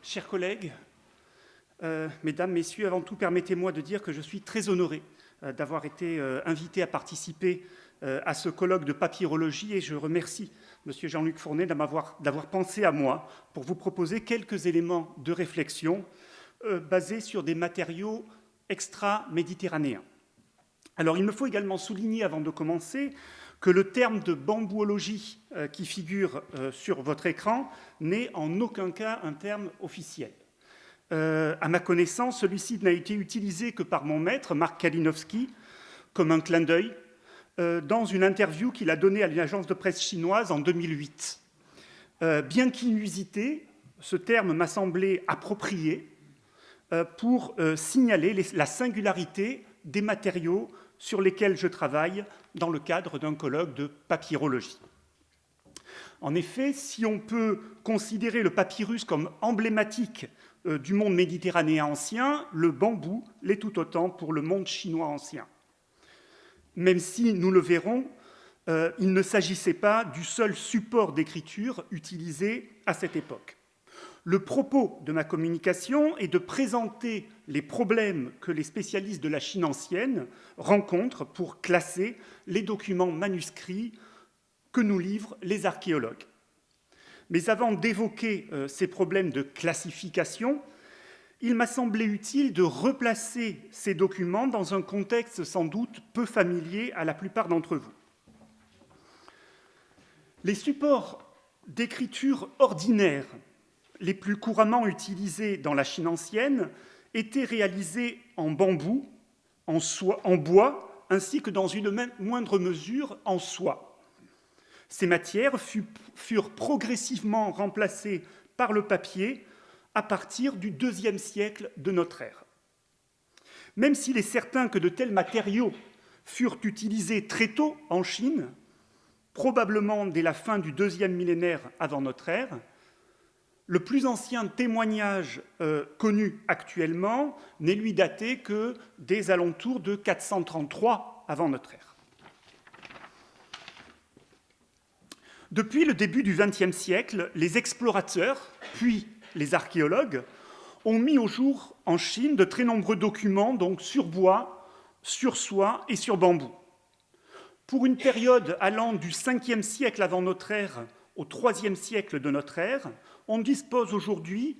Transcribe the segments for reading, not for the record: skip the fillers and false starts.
Chers collègues, mesdames, messieurs, avant tout, permettez-moi de dire que je suis très honoré d'avoir été invité à participer à ce colloque de papyrologie et je remercie M. Jean-Luc Fournet d'avoir pensé à moi pour vous proposer quelques éléments de réflexion basés sur des matériaux extra-méditerranéens. Alors, il me faut également souligner, avant de commencer, que le terme de bambouologie qui figure sur votre écran n'est en aucun cas un terme officiel. À ma connaissance, celui-ci n'a été utilisé que par mon maître, Marc Kalinowski, comme un clin d'œil, dans une interview qu'il a donnée à une agence de presse chinoise en 2008. Bien qu'inusité, ce terme m'a semblé approprié pour signaler la singularité des matériaux sur lesquels je travaille dans le cadre d'un colloque de papyrologie. En effet, si on peut considérer le papyrus comme emblématique du monde méditerranéen ancien, le bambou l'est tout autant pour le monde chinois ancien. Même si, nous le verrons, il ne s'agissait pas du seul support d'écriture utilisé à cette époque. Le propos de ma communication est de présenter les problèmes que les spécialistes de la Chine ancienne rencontrent pour classer les documents manuscrits que nous livrent les archéologues. Mais avant d'évoquer ces problèmes de classification, il m'a semblé utile de replacer ces documents dans un contexte sans doute peu familier à la plupart d'entre vous. Les supports d'écriture ordinaires les plus couramment utilisés dans la Chine ancienne étaient réalisés en bambou, en bois, ainsi que dans une moindre mesure en soie. Ces matières furent progressivement remplacées par le papier à partir du IIe siècle de notre ère. Même s'il est certain que de tels matériaux furent utilisés très tôt en Chine, probablement dès la fin du deuxième millénaire avant notre ère, le plus ancien témoignage connu actuellement n'est lui daté que des alentours de 433 avant notre ère. Depuis le début du XXe siècle, les explorateurs, puis les archéologues, ont mis au jour en Chine de très nombreux documents donc sur bois, sur soie et sur bambou. Pour une période allant du 5e siècle avant notre ère au 3e siècle de notre ère, on dispose aujourd'hui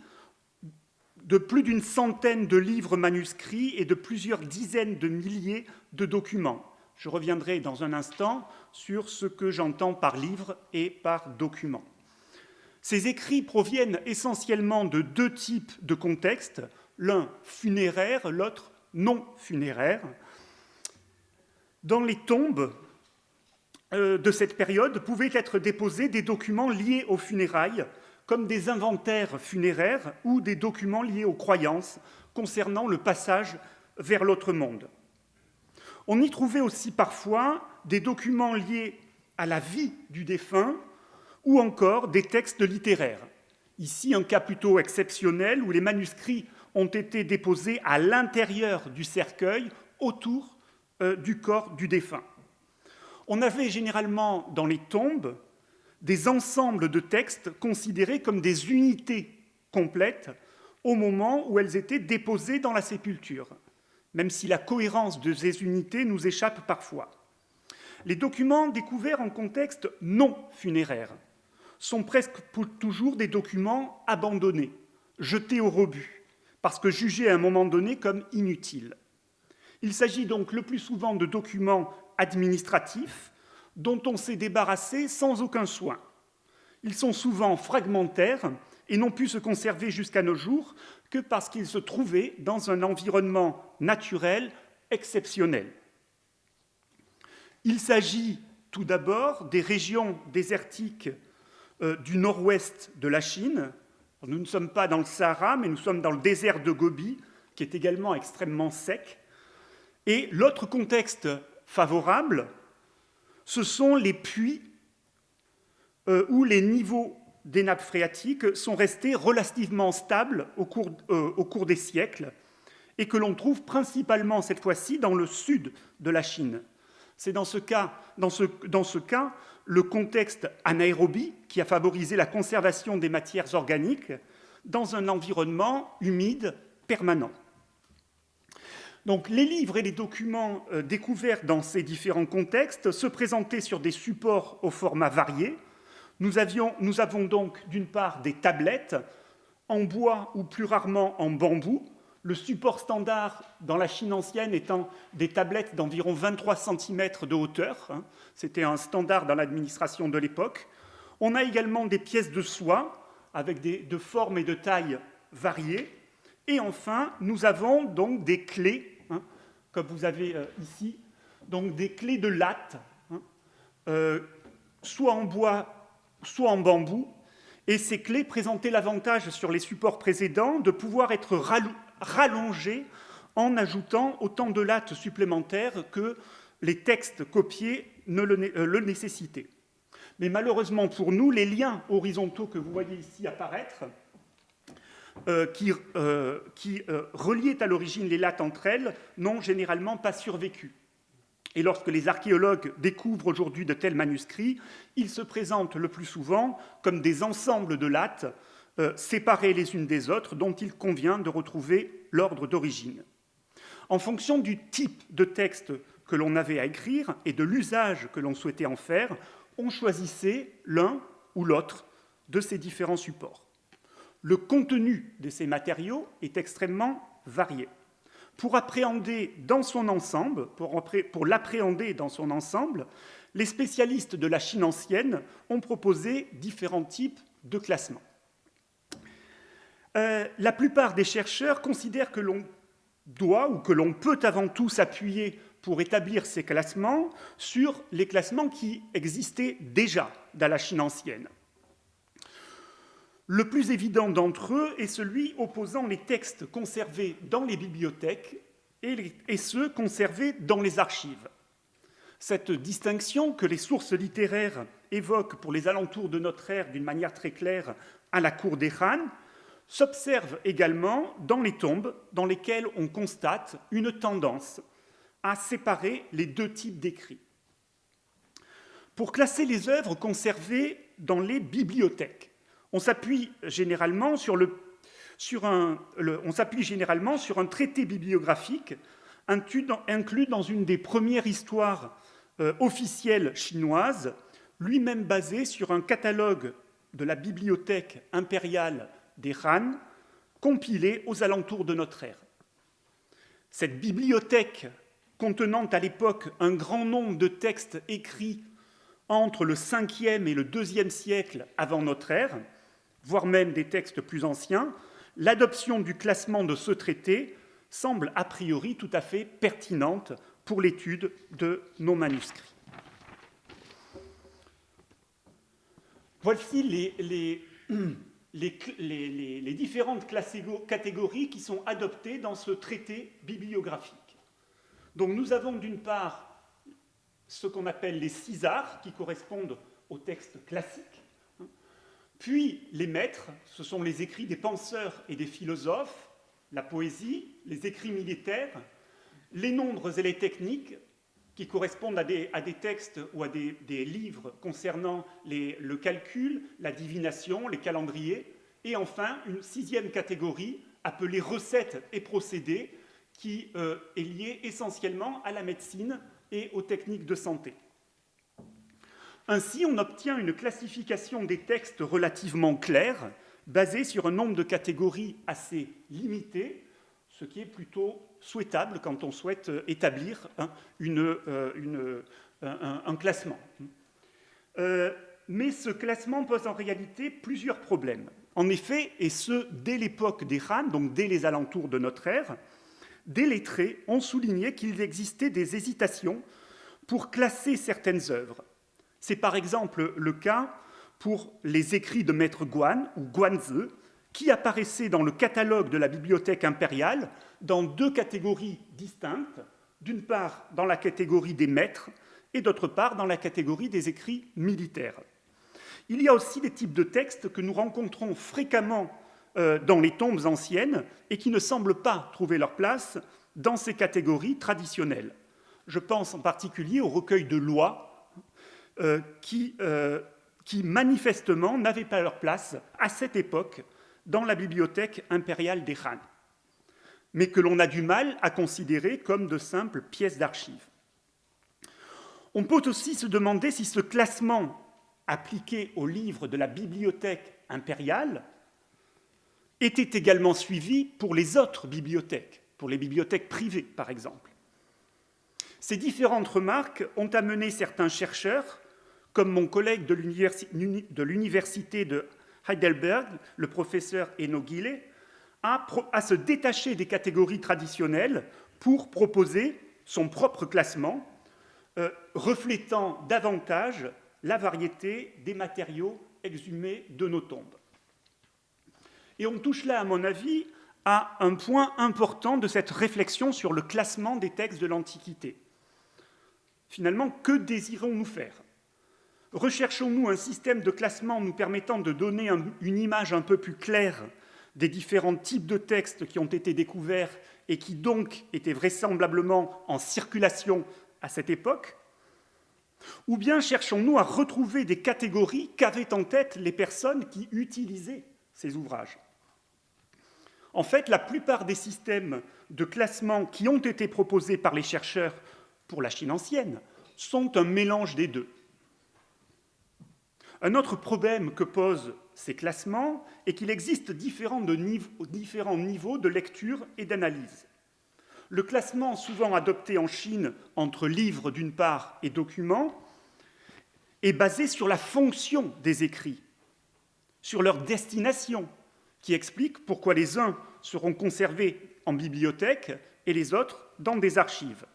de plus d'une centaine de livres manuscrits et de plusieurs dizaines de milliers de documents. Je reviendrai dans un instant sur ce que j'entends par livre et par document. Ces écrits proviennent essentiellement de deux types de contextes, l'un funéraire, l'autre non funéraire. Dans les tombes de cette période pouvaient être déposés des documents liés aux funérailles, comme des inventaires funéraires ou des documents liés aux croyances concernant le passage vers l'autre monde. On y trouvait aussi parfois des documents liés à la vie du défunt ou encore des textes littéraires. Ici, un cas plutôt exceptionnel où les manuscrits ont été déposés à l'intérieur du cercueil, autour du corps du défunt. On avait généralement dans les tombes des ensembles de textes considérés comme des unités complètes au moment où elles étaient déposées dans la sépulture, même si la cohérence de ces unités nous échappe parfois. Les documents découverts en contexte non funéraire sont presque toujours des documents abandonnés, jetés au rebut, parce que jugés à un moment donné comme inutiles. Il s'agit donc le plus souvent de documents administratifs dont on s'est débarrassé sans aucun soin. Ils sont souvent fragmentaires et n'ont pu se conserver jusqu'à nos jours que parce qu'ils se trouvaient dans un environnement naturel exceptionnel. Il s'agit tout d'abord des régions désertiques du nord-ouest de la Chine. Nous ne sommes pas dans le Sahara, mais nous sommes dans le désert de Gobi, qui est également extrêmement sec. Et l'autre contexte favorable, ce sont les puits où les niveaux des nappes phréatiques sont restés relativement stables au cours des siècles et que l'on trouve principalement cette fois-ci dans le sud de la Chine. C'est dans ce cas, le contexte anaérobie qui a favorisé la conservation des matières organiques dans un environnement humide permanent. Donc, les livres et les documents découverts dans ces différents contextes se présentaient sur des supports au format varié. Nous avons donc d'une part des tablettes en bois ou plus rarement en bambou, le support standard dans la Chine ancienne étant des tablettes d'environ 23 cm de hauteur. C'était un standard dans l'administration de l'époque. On a également des pièces de soie avec de formes et de tailles variées. Et enfin, nous avons donc des clés, comme vous avez ici, donc des clés de latte, soit en bois, soit en bambou. Et ces clés présentaient l'avantage sur les supports précédents de pouvoir être rallongées en ajoutant autant de latte supplémentaires que les textes copiés le nécessitaient. Mais malheureusement pour nous, les liens horizontaux que vous voyez ici apparaître, qui reliaient à l'origine les lattes entre elles, n'ont généralement pas survécu. Et lorsque les archéologues découvrent aujourd'hui de tels manuscrits, ils se présentent le plus souvent comme des ensembles de lattes séparées les unes des autres, dont il convient de retrouver l'ordre d'origine. En fonction du type de texte que l'on avait à écrire et de l'usage que l'on souhaitait en faire, on choisissait l'un ou l'autre de ces différents supports. Le contenu de ces matériaux est extrêmement varié. Pour l'appréhender dans son ensemble, les spécialistes de la Chine ancienne ont proposé différents types de classements. La plupart des chercheurs considèrent que l'on doit ou que l'on peut avant tout s'appuyer pour établir ces classements sur les classements qui existaient déjà dans la Chine ancienne. Le plus évident d'entre eux est celui opposant les textes conservés dans les bibliothèques et ceux conservés dans les archives. Cette distinction que les sources littéraires évoquent pour les alentours de notre ère d'une manière très claire à la cour des Han s'observe également dans les tombes dans lesquelles on constate une tendance à séparer les deux types d'écrits. Pour classer les œuvres conservées dans les bibliothèques, on s'appuie généralement sur un traité bibliographique inclus dans une des premières histoires officielles chinoises, lui-même basé sur un catalogue de la bibliothèque impériale des Han, compilé aux alentours de notre ère. Cette bibliothèque, contenant à l'époque un grand nombre de textes écrits entre le 5e et le 2e siècle avant notre ère, voire même des textes plus anciens, l'adoption du classement de ce traité semble a priori tout à fait pertinente pour l'étude de nos manuscrits. Voici les différentes catégories qui sont adoptées dans ce traité bibliographique. Donc nous avons d'une part ce qu'on appelle les 6 arts, qui correspondent aux textes classiques, puis les maîtres, ce sont les écrits des penseurs et des philosophes, la poésie, les écrits militaires, les nombres et les techniques, qui correspondent à des textes ou à des livres concernant le calcul, la divination, les calendriers, et enfin une 6e catégorie appelée recettes et procédés, qui est liée essentiellement à la médecine et aux techniques de santé. Ainsi, on obtient une classification des textes relativement claire, basée sur un nombre de catégories assez limité, ce qui est plutôt souhaitable quand on souhaite établir un classement. Mais ce classement pose en réalité plusieurs problèmes. En effet, et ce dès l'époque des Han, donc dès les alentours de notre ère, des lettrés ont souligné qu'il existait des hésitations pour classer certaines œuvres. C'est par exemple le cas pour les écrits de Maître Guan ou Guanzi, qui apparaissaient dans le catalogue de la bibliothèque impériale dans 2 catégories distinctes, d'une part dans la catégorie des maîtres et d'autre part dans la catégorie des écrits militaires. Il y a aussi des types de textes que nous rencontrons fréquemment dans les tombes anciennes et qui ne semblent pas trouver leur place dans ces catégories traditionnelles. Je pense en particulier aux recueils de lois qui manifestement n'avaient pas leur place à cette époque dans la bibliothèque impériale des Khan, mais que l'on a du mal à considérer comme de simples pièces d'archives. On peut aussi se demander si ce classement appliqué aux livres de la bibliothèque impériale était également suivi pour les autres bibliothèques, pour les bibliothèques privées, par exemple. Ces différentes remarques ont amené certains chercheurs, comme mon collègue de l'université de Heidelberg, le professeur Eno Gile, à se détacher des catégories traditionnelles pour proposer son propre classement, reflétant davantage la variété des matériaux exhumés de nos tombes. Et on touche là, à mon avis, à un point important de cette réflexion sur le classement des textes de l'Antiquité. Finalement, que désirons-nous faire ? Recherchons-nous un système de classement nous permettant de donner une image un peu plus claire des différents types de textes qui ont été découverts et qui donc étaient vraisemblablement en circulation à cette époque ? Ou bien cherchons-nous à retrouver des catégories qu'avaient en tête les personnes qui utilisaient ces ouvrages ? En fait, la plupart des systèmes de classement qui ont été proposés par les chercheurs pour la Chine ancienne sont un mélange des deux. Un autre problème que posent ces classements est qu'il existe différents niveaux de lecture et d'analyse. Le classement souvent adopté en Chine entre livres d'une part et documents est basé sur la fonction des écrits, sur leur destination, qui explique pourquoi les uns seront conservés en bibliothèque et les autres dans des archives.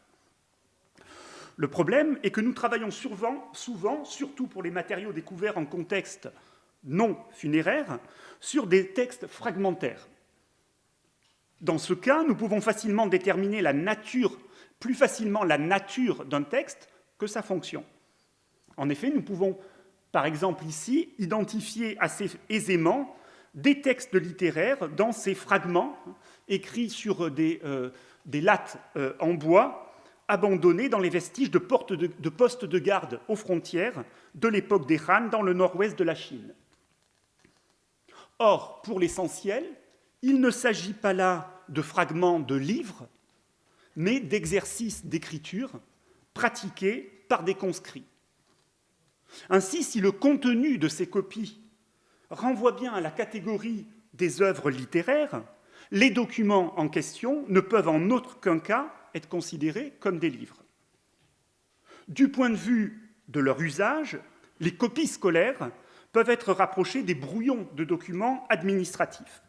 Le problème est que nous travaillons souvent, surtout pour les matériaux découverts en contexte non funéraire, sur des textes fragmentaires. Dans ce cas, nous pouvons facilement déterminer plus facilement la nature d'un texte que sa fonction. En effet, nous pouvons, par exemple ici, identifier assez aisément des textes littéraires dans ces fragments écrits sur des lattes en bois abandonnés dans les vestiges de postes de garde aux frontières de l'époque des Han dans le nord-ouest de la Chine. Or, pour l'essentiel, il ne s'agit pas là de fragments de livres, mais d'exercices d'écriture pratiqués par des conscrits. Ainsi, si le contenu de ces copies renvoie bien à la catégorie des œuvres littéraires, les documents en question ne peuvent en aucun cas être considérés comme des livres. Du point de vue de leur usage, les copies scolaires peuvent être rapprochées des brouillons de documents administratifs.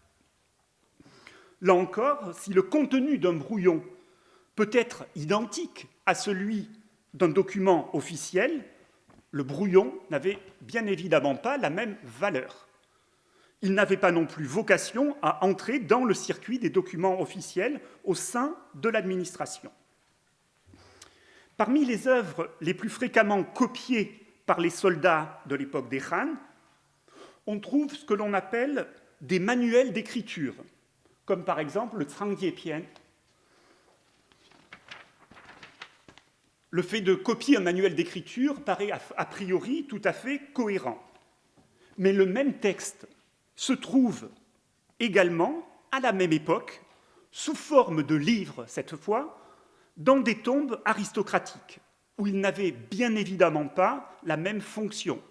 Là encore, si le contenu d'un brouillon peut être identique à celui d'un document officiel, le brouillon n'avait bien évidemment pas la même valeur. Il n'avait pas non plus vocation à entrer dans le circuit des documents officiels au sein de l'administration. Parmi les œuvres les plus fréquemment copiées par les soldats de l'époque des Han, on trouve ce que l'on appelle des manuels d'écriture, comme par exemple le Zhangyepian. Le fait de copier un manuel d'écriture paraît a priori tout à fait cohérent. Mais le même texte se trouve également, à la même époque, sous forme de livres cette fois, dans des tombes aristocratiques, où il n'avait bien évidemment pas la même fonction.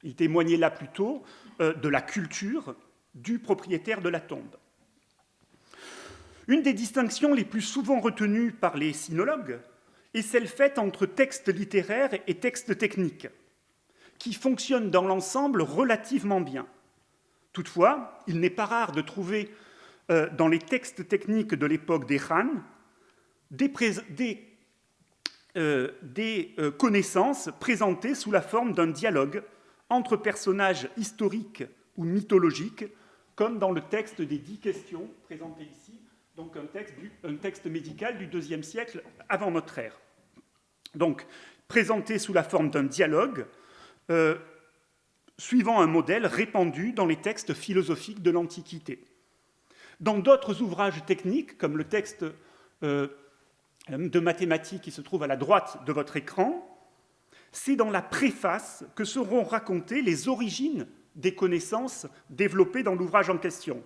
Il témoignait là plutôt de la culture du propriétaire de la tombe. Une des distinctions les plus souvent retenues par les sinologues est celle faite entre texte littéraire et texte technique, qui fonctionnent dans l'ensemble relativement bien. Toutefois, il n'est pas rare de trouver dans les textes techniques de l'époque des Han des connaissances présentées sous la forme d'un dialogue entre personnages historiques ou mythologiques, comme dans le texte des 10 questions présenté ici, donc un texte médical du IIe siècle avant notre ère. Donc, présenté sous la forme d'un dialogue, suivant un modèle répandu dans les textes philosophiques de l'Antiquité. Dans d'autres ouvrages techniques, comme le texte de mathématiques qui se trouve à la droite de votre écran, c'est dans la préface que seront racontées les origines des connaissances développées dans l'ouvrage en question.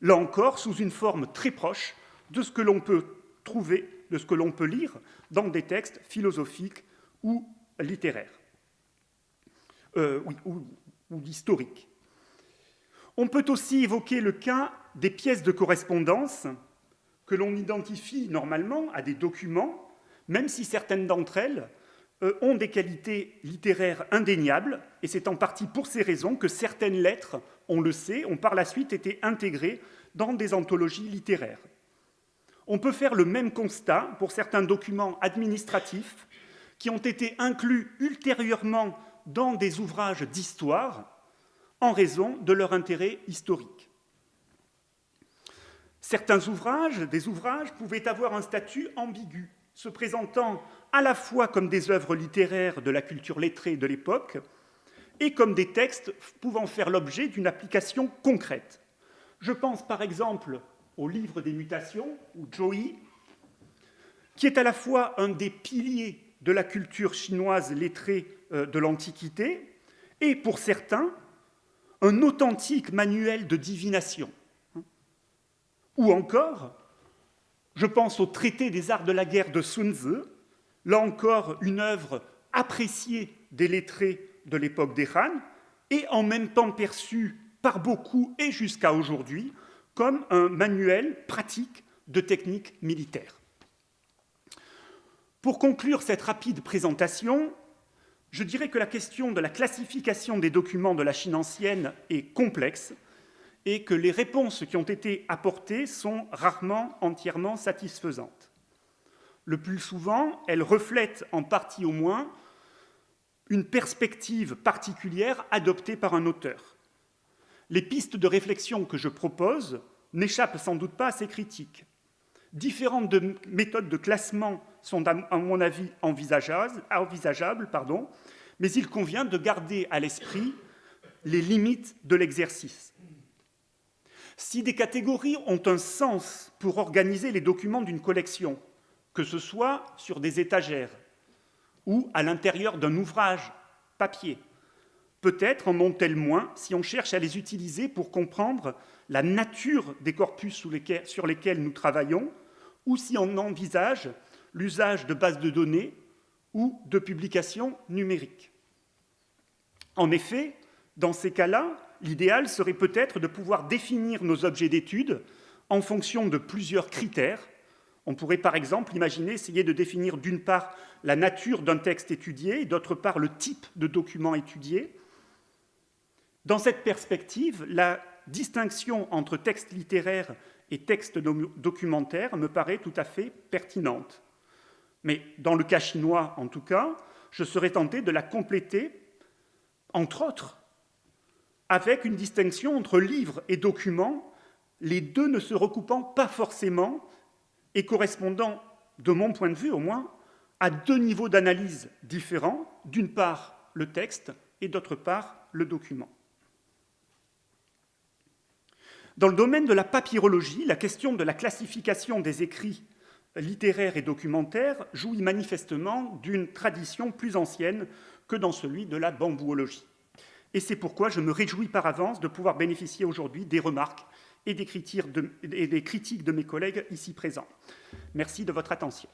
là encore sous une forme très proche de ce que l'on peut trouver, de ce que l'on peut lire dans des textes philosophiques ou littéraires, ou historiques. On peut aussi évoquer le cas des pièces de correspondance que l'on identifie normalement à des documents, même si certaines d'entre elles ont des qualités littéraires indéniables, et c'est en partie pour ces raisons que certaines lettres, on le sait, ont par la suite été intégrées dans des anthologies littéraires. On peut faire le même constat pour certains documents administratifs qui ont été inclus ultérieurement dans des ouvrages d'histoire en raison de leur intérêt historique. Certains ouvrages, des ouvrages, pouvaient avoir un statut ambigu, se présentant à la fois comme des œuvres littéraires de la culture lettrée de l'époque et comme des textes pouvant faire l'objet d'une application concrète. Je pense par exemple au Livre des Mutations, ou Zhou-Yi, qui est à la fois un des piliers de la culture chinoise lettrée de l'Antiquité et, pour certains, un authentique manuel de divination. Ou encore, je pense au Traité des arts de la guerre de Sun Tzu, là encore une œuvre appréciée des lettrés de l'époque des Han, et en même temps perçue par beaucoup et jusqu'à aujourd'hui comme un manuel pratique de techniques militaires. Pour conclure cette rapide présentation, je dirais que la question de la classification des documents de la Chine ancienne est complexe et que les réponses qui ont été apportées sont rarement entièrement satisfaisantes. Le plus souvent, elles reflètent, en partie au moins, une perspective particulière adoptée par un auteur. Les pistes de réflexion que je propose n'échappent sans doute pas à ces critiques. Différentes méthodes de classement sont, à mon avis, envisageables, mais il convient de garder à l'esprit les limites de l'exercice. Si des catégories ont un sens pour organiser les documents d'une collection, que ce soit sur des étagères ou à l'intérieur d'un ouvrage papier, peut-être en ont-elles moins si on cherche à les utiliser pour comprendre la nature des corpus sur lesquels nous travaillons, ou si on envisage l'usage de bases de données ou de publications numériques. En effet, dans ces cas-là, l'idéal serait peut-être de pouvoir définir nos objets d'étude en fonction de plusieurs critères. On pourrait par exemple imaginer essayer de définir d'une part la nature d'un texte étudié et d'autre part le type de document étudié. Dans cette perspective, la distinction entre texte littéraire et texte documentaire me paraît tout à fait pertinente. Mais dans le cas chinois, en tout cas, je serais tenté de la compléter, entre autres, avec une distinction entre livre et document, les deux ne se recoupant pas forcément et correspondant, de mon point de vue au moins, à deux niveaux d'analyse différents, d'une part le texte et d'autre part le document. Dans le domaine de la papyrologie, la question de la classification des écrits littéraires et documentaires jouit manifestement d'une tradition plus ancienne que dans celui de la bambouologie. Et c'est pourquoi je me réjouis par avance de pouvoir bénéficier aujourd'hui des remarques et des critiques de mes collègues ici présents. Merci de votre attention.